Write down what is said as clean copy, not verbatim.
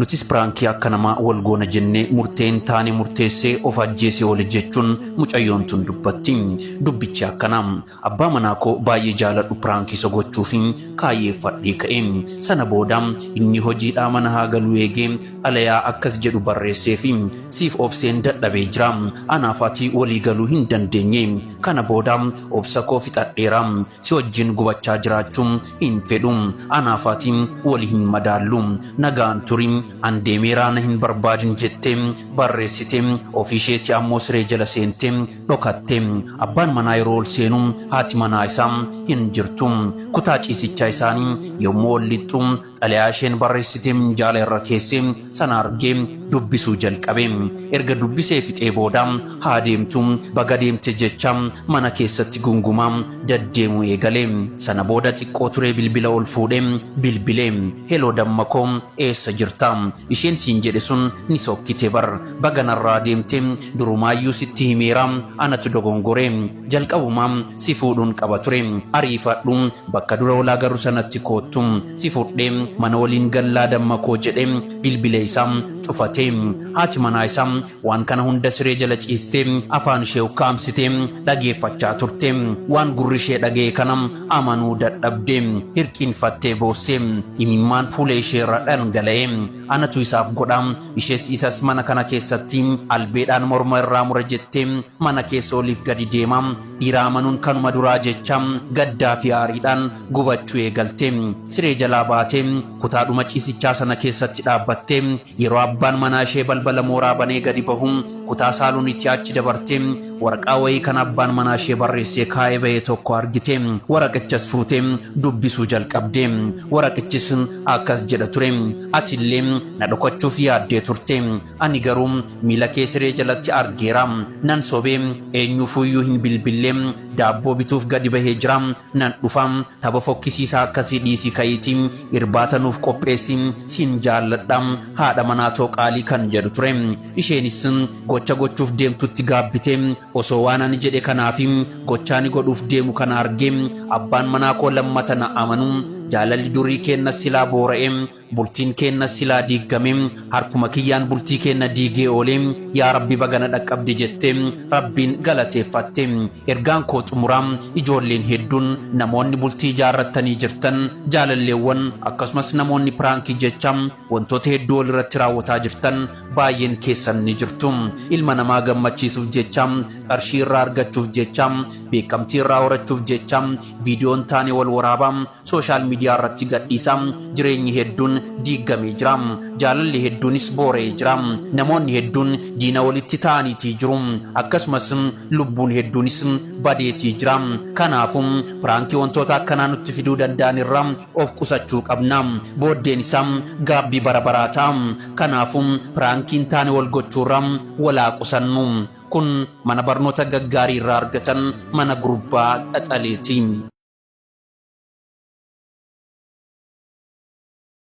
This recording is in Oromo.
nutis pirankii akka namaa wal goona jennee murteen taane murteessee of ajjeesee oole jechuun mucayyoon tun dubbatti. Dubbichi akkanaa abbaa manaa koo baay'ee jaaladhu pirankii isa gochuufi kaayyeeffadhee ka'e. Sana booda inni hojiidhaa mana haa galu eegee alayaa akkas jedhu barreesseefi siif obseen dadhabee jira. Anaaf ati walii galuu hin dandeenye. Kana booda obsa koo fixadheera. Si wajjin gubachaa jiraachuun hin fedhu. Anaaf ati walii hin madaallu. Nagaan turi andeemeeraa na hin barbaadin jettee barreessite. Ofisheetti ammoo siree jala seente dhokatte. Abbaan manaa yeroo ol seenu haati manaa isaa hin jirtu. Kutaa ciisichaa isaanii yommuu ol lixxu xalayaa isheen barreessite minjaala irra keessee sana argee dubbisuu jalqabe. Erga dubbisee fixee booda haa deemtu baga deemte jecha mana keessatti gungumaa daddeemuu eegale. Sana booda xiqqoo turee bilbila ol fuudhee bilbilee heloo dammakoo eessa jirta? Isheen siin jedhe sun ni sokkite bar baga narraa deemte durumaayyuu sitti himeera anatu dogongore jalqabumaa si fuudhuun qaba ture ariifadhu bakka dura walaa garuu sanatti koottu si fuudhee mana waliin gallaa dammakoo jedhe bilbila isaa cufate. Haati manaa isaa waan kana hunda siree jala ciiste afaan ishee ukkaamsite dhageeffachaa turte. Waan gurri ishee dhagee kana amanuu dadhabde hirqiinfattee boosse imimmaan fuula ishee irra dhangala'e. Anatu isaaf godha ishees isas mana kana keessatti albeedhaan morma irraa mura jettee mana keessa oliif gadi deema. Dhiira amanuun kanuma duraa jecha gaddaa fi aariidhaan gubachuu eegalte. Siree jalaa baatee kutaadhuma ciisichaa sana keessatti dhaabbatte yeroo abbaan manaa ishee balbala mooraa banee gadi bahu kutaa saaluunitti achi dabarte waraqaa wayii kan abbaan manaa ishee barreessee kaa'ee ba'e tokko argite. Waraqichas fuutee dubbisuu jalqabde. Waraqichis akkas jedha ture: atillee na dhokachuuf yaaddee turte, ani garuu miila kee siree jalatti argeera. Nan sobee eenyuufuyyuu hin bilbillee daabboo bituuf gadi bahee jira. Nan dhufa tapha fokkisiisaa akkasii dhiisii ka'iitii irbaata nuuf qopheessi siin jaalladha haadha manaa too qaalii kan jedhu ture. Isheenis gocha gochuuf deemtutti gaabbite. Osoo waan ani jedhe kanaaf gochaa ni godhuuf deemu kana argee abbaan manaa koo lammata na amanu jaalalli durii keenna silaa boora'e bultiin keenna silaa diigame harkuma kiyyaan bultii keenna diigee oole yaa rabbi bagana dhaqqabdi jette rabbiin galateeffatte. Ergaan koo xumuraa ijoolleen hedduun namoonni bultii ijaarrattanii jirtan jaalalleewwan akkasumas namoonni pirankii jecha wantoota hedduu walirratti raawwataa jirtan baay'een keessan ni jirtu. Ilma namaa gammachiisuuf jecha qarshii irraa argachuuf jecha beekamtii irraa horachuuf jecha viidiyoon taane wal waraabaa sooshaal miidiyaa irratti gadhiisaa jireenyi hedduun diigamee jira. Jaalalli hedduunis boora'ee jira. Namoonni hedduun diina walitti ta'aniitii jiru. Akkasumas lubbuun hedduunis badeetii jira. Kanaafuu pirankii wantoota akkanaa nutti fiduu danda'an irraa of qusachuu qabna. Booddeen isaa gaabbii bara baraa ta'a. Kanaafuu pirankiin taane wal gochuurraa walaa qusannu. Kun mana barnoota gaggaarii irraa argatan mana gurbaa Qaxaleeti.